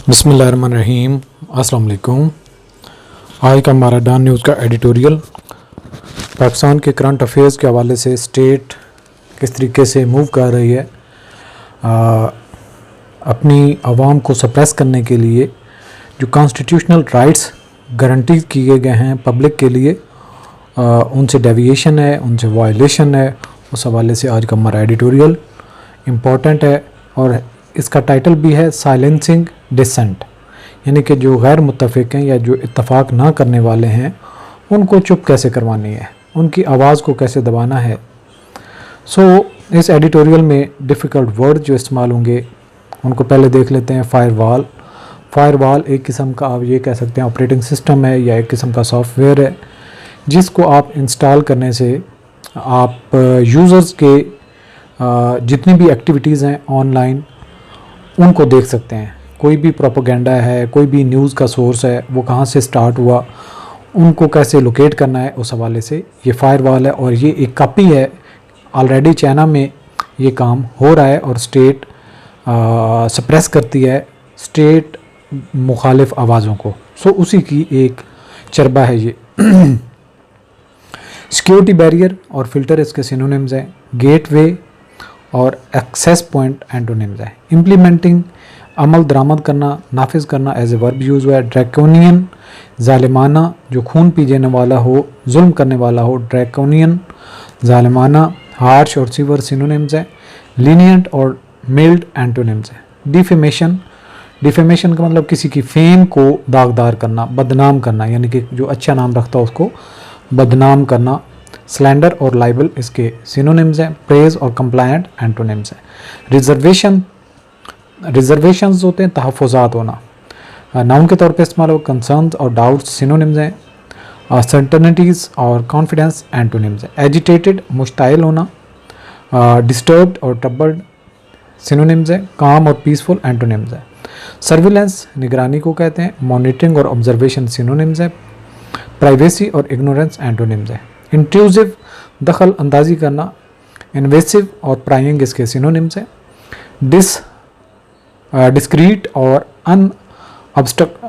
बिस्मिल्लाहिर्रहमानिर्रहीम। अस्सलाम वालेकुम। आज का हमारा डॉन न्यूज़ का एडिटोरियल पाकिस्तान के करंट अफेयर्स के हवाले से स्टेट किस तरीके से मूव कर रही है अपनी आवाम को सप्रेस करने के लिए, जो कॉन्स्टिट्यूशनल राइट्स गारंटी किए गए हैं पब्लिक के लिए, उनसे डेविएशन है, उनसे वायलेशन है। उस हवाले से आज का हमारा एडिटोरियल इम्पॉर्टेंट है और इसका टाइटल भी है साइलेंसिंग डिसेंट, यानी कि जो गैर मुत्तफ़िक हैं या जो इत्तफ़ाक़ ना करने वाले हैं उनको चुप कैसे करवानी है, उनकी आवाज़ को कैसे दबाना है। इस एडिटोरियल में डिफ़िकल्ट वर्ड जो इस्तेमाल होंगे उनको पहले देख लेते हैं। फायरवॉल एक किस्म का आप ये कह सकते हैं ऑपरेटिंग सिस्टम है या एक किस्म का सॉफ्टवेयर है जिसको आप इंस्टॉल करने से आप यूज़र्स के जितनी भी एक्टिविटीज़ हैं ऑनलाइन उनको देख सकते हैं। कोई भी प्रोपेगेंडा है, कोई भी न्यूज़ का सोर्स है, वो कहाँ से स्टार्ट हुआ, उनको कैसे लोकेट करना है, उस हवाले से ये फायरवॉल है। और ये एक कॉपी है, ऑलरेडी चाइना में ये काम हो रहा है और स्टेट सप्रेस करती है स्टेट मुखालिफ आवाज़ों को। उसी की एक चरबा है ये। सिक्योरिटी बैरियर और फ़िल्टर इसके सिनोनिम्स हैं। गेटवे और एक्सेस पॉइंट एंटोनिम्स है। इम्प्लीमेंटिंग अमल दरामद करना, नाफिज करना एज ए वर्ब यूज़ हुआ है। ड्रैकोनियन ज़ालिमाना, जो खून पी जाने वाला हो, जुल्म करने वाला हो, ड्रैकोनियन ज़ालिमाना। हार्श और सीवर सिनोनिम्स है। लीनियंट और मिल्ड एंटोनिम्स है। डिफेमेशन का मतलब किसी की फेम को दागदार करना, बदनाम करना, यानी कि जो अच्छा नाम रखता है उसको बदनाम करना। स्लैंडर और लाइबल इसके सिनोनिम्स हैं। प्रेज और कंप्लायंट एंटोनिम्स हैं। रिजर्वेशंस होते हैं तहफ़्फ़ुज़ात होना, नाउन के तौर पे इस्तेमाल हो। कंसर्न्स और डाउट्स सिनोनिम्स हैं। सर्टेनिटीज़ और कॉन्फिडेंस एंटोनिम्स हैं। एजिटेटेड मुश्ताइल होना। डिस्टर्ब्ड और ट्रबल्ड सिनोनिम्स हैं। काम और पीसफुल एंटोनिम्स हैं। सर्विलेंस निगरानी को कहते हैं। मॉनिटरिंग और ऑब्जर्वेशन सिनोनिम्स हैं। प्राइवेसी और इग्नोरेंस एंटोनिम्स हैं। इंट्रूसिव दखल अंदाजी करना। इन्वेसिव और प्राइंग इसके सिनोनिम्स हैं। डिस्क्रीट और अनअब्स्ट्रूसिव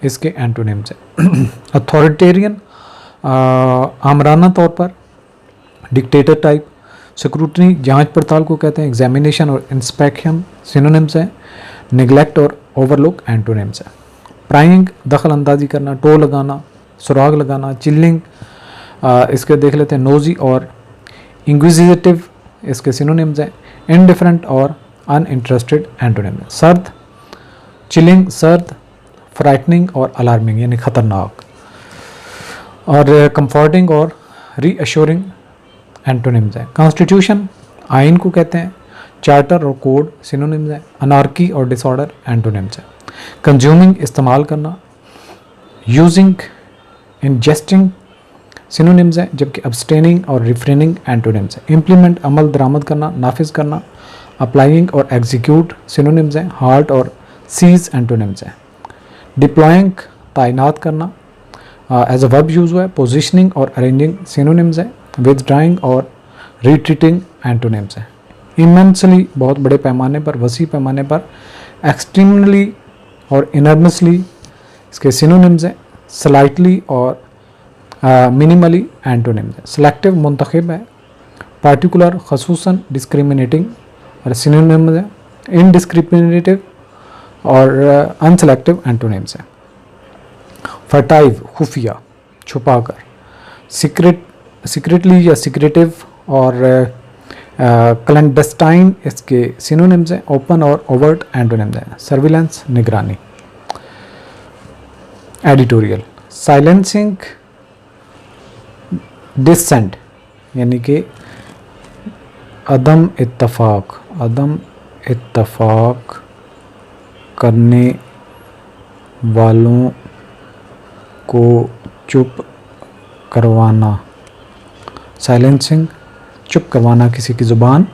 इसके एंटोनिम्स हैं। अथॉरिटेरियन आमराना तौर पर। Dictator type. स्क्रूटनी जांच पड़ताल को कहते हैं। एग्जामिनेशन और इंस्पेक्शन सिनोनिम्स हैं। निगलेक्ट और ओवरलुक एंटोनिम्स हैं। प्राइंग दखल अंदाजी करना, टो लगाना, सुराग लगाना। चिल्लिंग इसके देख लेते हैं। नोजी और इंक्विजिटिव इसके सिनोनिम्स हैं। इनडिफरेंट और अनइंटरेस्टेड एंटोनिम्स हैं। सर्द चिलिंग, सर्द, फ्राइटनिंग और अलार्मिंग यानी ख़तरनाक। और कंफर्टिंग और रीअश्योरिंग एंटोनिम्स हैं। कॉन्स्टिट्यूशन आइन को कहते हैं। चार्टर और कोड सिनोनिम्स हैं। अनार्की और डिसऑर्डर एंटोनिम्स हैं। कंज्यूमिंग इस्तेमाल करना। यूजिंग, इंजेस्टिंग सिनोनिम्स हैं, जबकि अब्सटेनिंग और रिफ्रेनिंग एंटोनिम्स हैं। इम्प्लीमेंट अमल दरामद करना, नाफिज करना। अप्लाइंग और एग्जीक्यूट सिनोनिम्स हैं। हार्ट और सीज एंटोनिम्स हैं। डिप्लॉइंग तैनात करना एज अ वर्ब यूज़ हुआ है। पोजिशनिंग और अरेंजिंग सिनोनिम्स हैं। विथड्राइंग और रिट्रीटिंग एंटोनिम्स हैं। इमेंसली बहुत बड़े पैमाने पर, वसी पैमाने पर। एक्सट्रीमली और इनर्मसली इसके सिनोनिम्स हैं। स्लाइटली और मिनिमली एंटोनिम्स है। सेलेक्टिव मुंतखब है। पार्टिकुलर खसूसन डिस्क्रिमिनेटिंग और सिनोनिम्स है। इनडिस्क्रिमिनेटिव और अनसेलेक्टिव एंटोनिम्स है। फर्टाइव खुफिया, छुपाकर। सीक्रेटली या सीक्रेटिव और क्लैंडस्टाइन इसके सिनोनिम्स हैं। ओपन और ओवर्ट एंटोनिम्स हैं। सर्विलेंस निगरानी। एडिटोरियल साइलेंसिंग डिसेंट यानी कि अदम इत्तफाक करने वालों को चुप करवाना। साइलेंसिंग चुप करवाना, किसी की ज़ुबान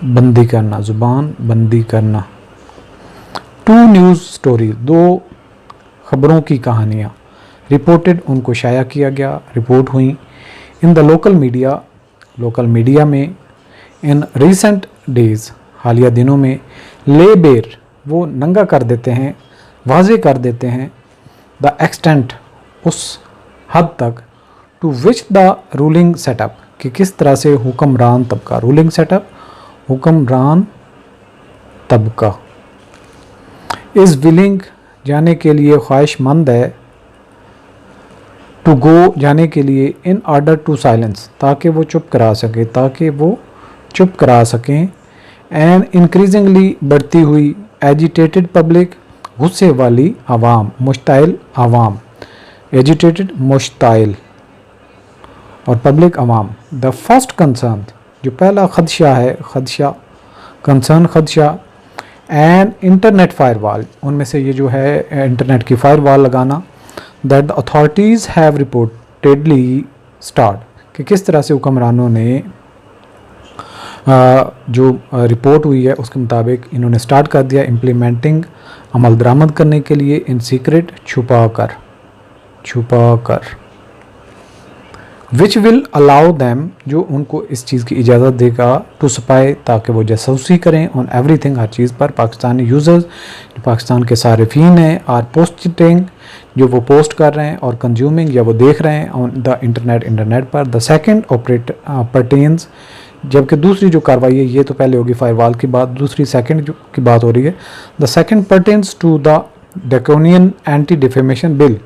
बंदी करना। टू न्यूज़ स्टोरी, दो खबरों की कहानियाँ। रिपोर्टेड उनको शाया किया गया, रिपोर्ट हुई। इन द लोकल मीडिया में इन रिसेंट डेज़ हालिया दिनों में ले बेर वो नंगा कर देते हैं, वाज़े कर देते हैं द एक्सटेंट, उस हद तक, to which the ruling setup, कि किस तरह से हुक्मरान तबका, रूलिंग सेटअप हुक्मरान तबका, इज़ विलिंग जाने के लिए ख्वाहिशमंद है, टू गो जाने के लिए, इन ऑर्डर टू साइलेंस ताकि वो चुप करा सके, ताकि वो चुप करा सकें, एंड इंक्रीजिंगली बढ़ती हुई, एजिटेटेड पब्लिक गुस्से वाली आवाम, मुश्ताइल आवाम, एजिटेटेड मुश्ताइल और public Awam. The first concern, जो पहला खदशा है, खदशा कंसर्न खदशा, एंड इंटरनेट फायरवॉल, उनमें से ये जो है इंटरनेट की फायरवॉल लगाना, that the authorities have reportedly start, कि किस तरह से हुक्मरानों ने जो रिपोर्ट हुई है उसके मुताबिक इन्होंने स्टार्ट कर दिया इम्प्लीमेंटिंग, अमल दरामद करने के लिए, इन सीक्रेट छुपा कर, विच विल अलाउ दैम, जो उनको इस चीज़ की इजाज़त देगा, टू स्पाई, ताकि वो जासूसी करें, ऑन एवरीथिंग, हर चीज़ पर, पाकिस्तानी यूज़र्स, जो पाकिस्तान के सारिफीन हैं, आर पोस्टिंग, जो वो पोस्ट कर रहे हैं, और कंज्यूमिंग, या वो देख रहे हैं, ऑन द इंटरनेट पर। द सेकेंड पर्टेन्स, जबकि दूसरी जो कार्रवाई है, ये तो पहले होगी फायरवॉल की बात, दूसरी सेकंड की बात हो रही है। The second pertains to the draconian anti defamation bill,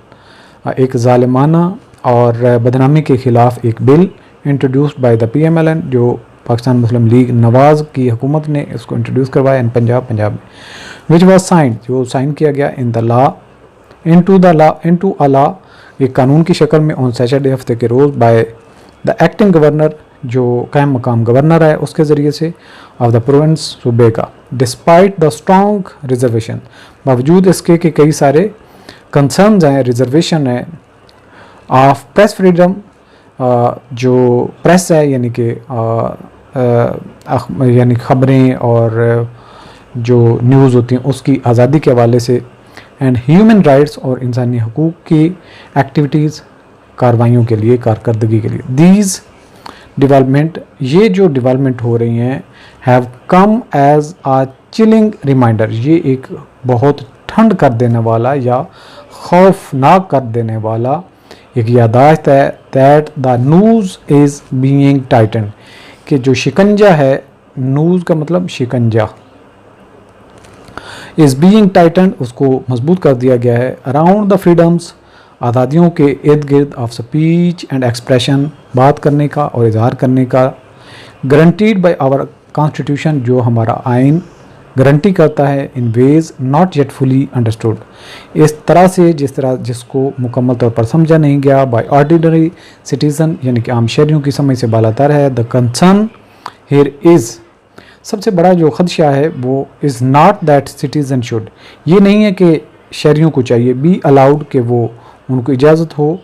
एक ज़ालिमाना और बदनामी के ख़िलाफ़ एक bill introduced by the PMLN, जो पाकिस्तान मुस्लिम लीग नवाज़ की हुकूमत ने इसको इंट्रोड्यूस करवाया इन पंजाब में, विच वॉज साइन, जो साइन किया गया इन टू अ लॉ, एक कानून की शक्ल में, ऑन सैटरडे, हफ्ते के रोज़, बाय द एक्टिंग गवर्नर, जो कायम मकाम गवर्नर है उसके ज़रिए से, ऑफ द प्रोविंस, सूबे का, डिस्पाइट द स्ट्रॉन्ग रिजर्वेशन, बावजूद इसके कि कई सारे कंसर्न्स हैं, रिजर्वेशन है, ऑफ प्रेस फ्रीडम, जो प्रेस है यानी कि यानी ख़बरें और जो न्यूज़ होती हैं उसकी आज़ादी के हवाले से, एंड ह्यूमन राइट्स, और इंसानी हकूक़ की एक्टिविटीज़, कार्रवाइयों के लिए, कारकर्दगी के लिए। दीज डेवलपमेंट, ये जो डेवलपमेंट हो रही हैं, have come as a chilling reminder, ये एक बहुत ठंड कर देने वाला या खौफनाक कर देने वाला एक यादाश्त है, that the noose is being tightened, कि जो शिकंजा है, नूज़ का मतलब शिकंजा, इज़ बीइंग टाइटन, उसको मजबूत कर दिया गया है, अराउंड द फ्रीडम्स, आज़ादियों के इर्द गिर्द, ऑफ स्पीच एंड एक्सप्रेशन, बात करने का और इजहार करने का, गारंटीड बाय आवर कॉन्स्टिट्यूशन, जो हमारा आइन गारंटी करता है, in ways not yet fully understood, इस तरह से जिसको मुकम्मल तौर पर समझा नहीं गया, बाय ऑर्डिनरी सिटीज़न, यानी कि आम शहरियों की समझ से बालातर है। द कंसर्न हियर इज़, सबसे बड़ा जो खदशा है वो, is not that citizen should, ये नहीं है कि शहरियों को चाहिए, बी अलाउड, कि वो उनको इजाज़त हो,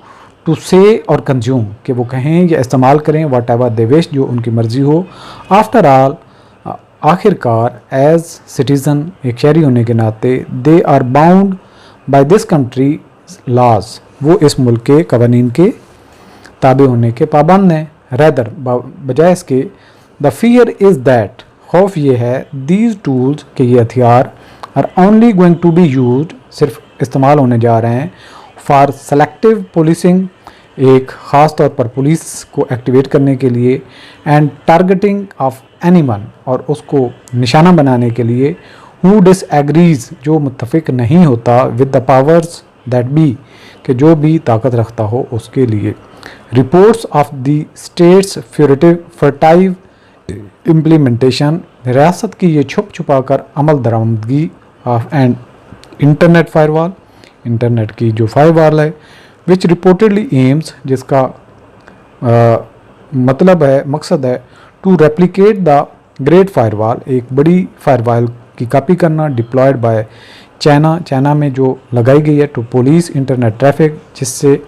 टू से और कंज्यूम, कि वो कहें या इस्तेमाल करें, वाट एवर दे विश, जो उनकी मर्ज़ी हो, आफ्टर ऑल, आखिरकार, एज सिटीज़न, एक शहरी होने के नाते, they are bound by this country laws, वो इस मुल्क के कवानीन के ताबे होने के पाबंद हैं। रैदर, बजाय इसके, द फियर इज़ दैट, खौफ ये है, दीज टूल्स, के ये हथियार, are only going to be used, सिर्फ इस्तेमाल होने जा रहे हैं, फॉर सेलेक्टिव पुलिसिंग, एक ख़ास तौर पर पुलिस को एक्टिवेट करने के लिए, एंड टारगेटिंग ऑफ एनीवन, और उसको निशाना बनाने के लिए, हु डिसएग्रीज, जो मुत्तफिक नहीं होता, with the powers that be, कि जो भी ताकत रखता हो उसके लिए। Reports of the state's furtive implementation, रियासत की ये छुप छुपा कर अमल दरामदगी, of and internet firewall, internet की जो फायरवॉल है, विच रिपोर्टेडली एम्स, जिसका मतलब है, मकसद है, to replicate the great firewall, एक बड़ी फायरवॉल की कॉपी करना, डिप्लॉयड बाय चाइना में जो लगाई गई है, टू पुलिस इंटरनेट ट्रैफिक, जिससे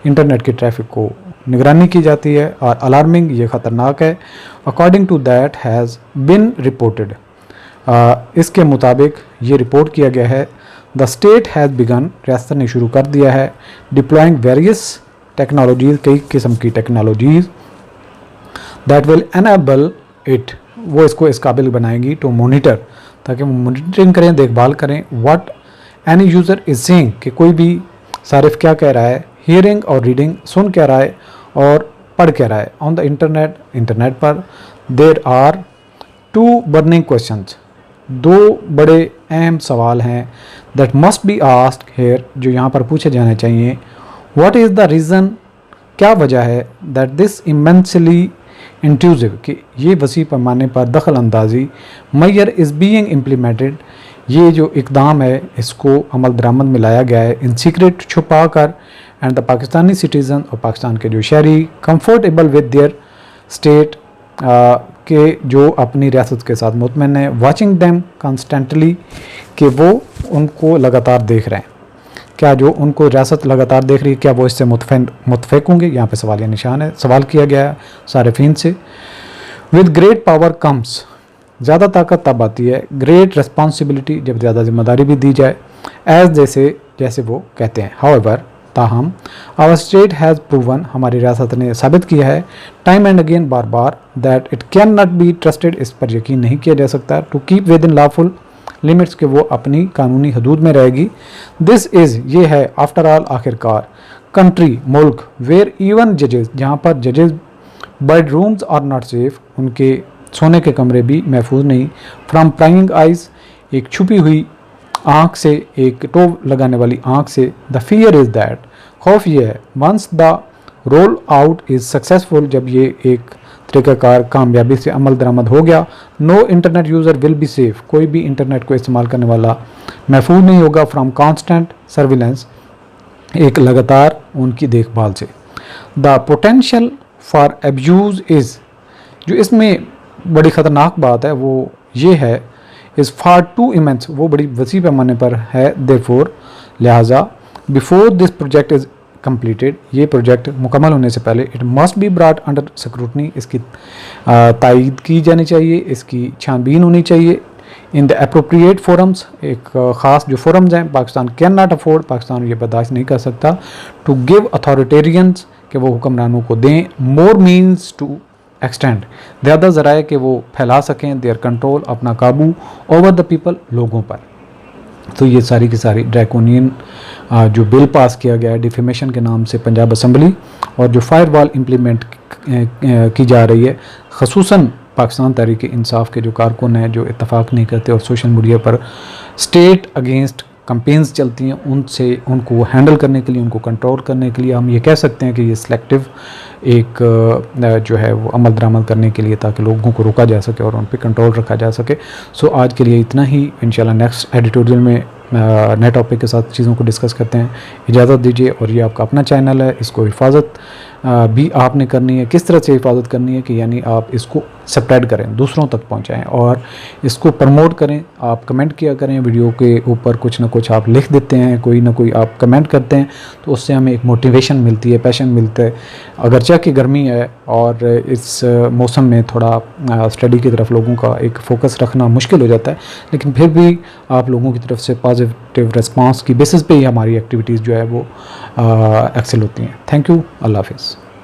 इंटरनेट के ट्रैफिक को निगरानी की जाती है, और अलार्मिंग, ये ख़तरनाक है, according to that has been reported, इसके मुताबिक ये रिपोर्ट किया गया है, द स्टेट हैज़ बिगन, रियासत ने शुरू कर दिया है, डिप्लॉइंग वेरियस टेक्नोलॉजीज़, कई किस्म की technologies, that will enable it, वो इसको इस काबिल बनाएंगी, टू मोनीटर ताकि वो मॉनिटरिंग करें, देखभाल करें what any user is saying, कि कोई भी सारिफ क्या कह रहा है, हियरिंग और रीडिंग, सुन क्या रहा है और पढ़ क्या रहा है। ऑन द इंटरनेट पर देर आर 2 बर्निंग क्वेश्चंस, 2 बड़े अहम सवाल हैं that must be asked here, जो यहाँ पर पूछे जाने चाहिए। व्हाट इज़ द रीज़न, क्या वजह है, दैट दिस इमेंसली इंट्यूजिव, कि ये वसी पैमाने पर दखल अंदाजी मैयर इज़ बीइंग इम्प्लीमेंटेड, ये जो इकदाम है इसको अमल दरामद में लाया गया है इन सीक्रेट, छुपा कर, एंड द पाकिस्तानी सिटीज़न, और पाकिस्तान के जो शहरी कंफर्टेबल विद देयर स्टेट, के जो अपनी रियासत के साथ मुतमईन है, वाचिंग दैम कंस्टेंटली, कि वो उनको लगातार देख रहे हैं, क्या जो उनको रियासत लगातार देख रही है क्या वो इससे मुतफिक होंगे। यहाँ पे सवालिया निशान है, सवाल किया गया है सारिफीन से। विद ग्रेट पावर कम्स, ज़्यादा ताकत तब आती है, ग्रेट रिस्पॉन्सिबिलिटी, जब ज़्यादा जिम्मेदारी भी दी जाए, एज जैसे वो कहते हैं। हाउएवर, ताहम, आवर स्टेट हैज़ प्रूवन, हमारी रियासत ने साबित किया है, टाइम एंड अगेन, बार बार, that it can not be trusted, इस पर यकीन नहीं किया जा सकता, to keep within lawful limits, के वो अपनी कानूनी हदूद में रहेगी। दिस इज़, ये है, आफ्टर ऑल, आखिरकार, कंट्री, मुल्क, वेयर इवन जजेस, जहाँ पर जजेस bedrooms are not safe, उनके सोने के कमरे भी महफूज नहीं, फ्रॉम प्राइंग आइज़, एक छुपी हुई आँख से, एक टोव लगाने वाली आँख से। द फियर इज़ दैट, खौफ ये है, once the rollout is successful, जब ये एक तरीक़ाकार कामयाबी से अमल दरामद हो गया, no internet user will be safe, कोई भी इंटरनेट को इस्तेमाल करने वाला महफूज नहीं होगा, फ्रॉम कॉन्स्टेंट सर्विलेंस, एक लगातार उनकी देखभाल से। The potential for abuse is, जो इसमें बड़ी ख़तरनाक बात है वो ये है, इज़ फार टू इमेंस, वो बड़ी वसी पैमाने पर है, देयरफॉर, लिहाजा, before this project is completed, ये प्रोजेक्ट मुकम्मल होने से पहले, it must be brought under scrutiny, इसकी तायीद की जानी चाहिए, इसकी छानबीन होनी चाहिए, इन द अप्रोप्रिएट फोरम्स, एक ख़ास जो फोरम्स हैं, Pakistan can not afford, Pakistan ये बर्दाश्त नहीं कर सकता, टू गिव अथॉरिटेरियंस, कि वो हुक्मरानों को दें, मोर मीन्स टू एक्सटेंड, ज़्यादा ज़राए कि वो फैला सकें देयर कंट्रोल, अपना काबू, ओवर द पीपल, लोगों पर। तो ये सारी की सारी ड्रैकोनियन जो बिल पास किया गया है डिफेमेशन के नाम से पंजाब असम्बली, और जो फायरवॉल इम्प्लीमेंट की जा रही है, ख़ुसूसन पाकिस्तान तहरीक इंसाफ के जो कारकुन हैं जो इत्तफाक नहीं करते और सोशल मीडिया पर स्टेट अगेंस्ट कंपेन्स चलती हैं, उनसे उनको हैंडल करने के लिए, उनको कंट्रोल करने के लिए हम ये कह सकते हैं कि ये सिलेक्टिव एक जो है वो अमल दरामद करने के लिए, ताकि लोगों को रोका जा सके और उन पर कंट्रोल रखा जा सके। सो आज के लिए इतना ही, इंशाल्लाह नेक्स्ट एडिटोरियल में नए टॉपिक के साथ चीज़ों को डिस्कस करते हैं। इजाज़त दीजिए, और ये आपका अपना चैनल है, इसको हिफाजत भी आपने करनी है। किस तरह से हिफाजत करनी है कि यानी आप इसको स्प्रेड करें, दूसरों तक पहुंचाएं और इसको प्रमोट करें। आप कमेंट किया करें, वीडियो के ऊपर कुछ ना कुछ आप लिख देते हैं, कोई ना कोई आप कमेंट करते हैं, तो उससे हमें एक मोटिवेशन मिलती है, पैशन मिलता है। अगरचे कि गर्मी है और इस मौसम में थोड़ा स्टडी की तरफ लोगों का एक फ़ोकस रखना मुश्किल हो जाता है, लेकिन फिर भी आप लोगों की तरफ से पॉजिटिव रिस्पांस की बेसिस पे ही हमारी एक्टिविटीज़ जो है वो एक्सेल होती हैं। थैंक यू, अल्लाह हाफ़िज़।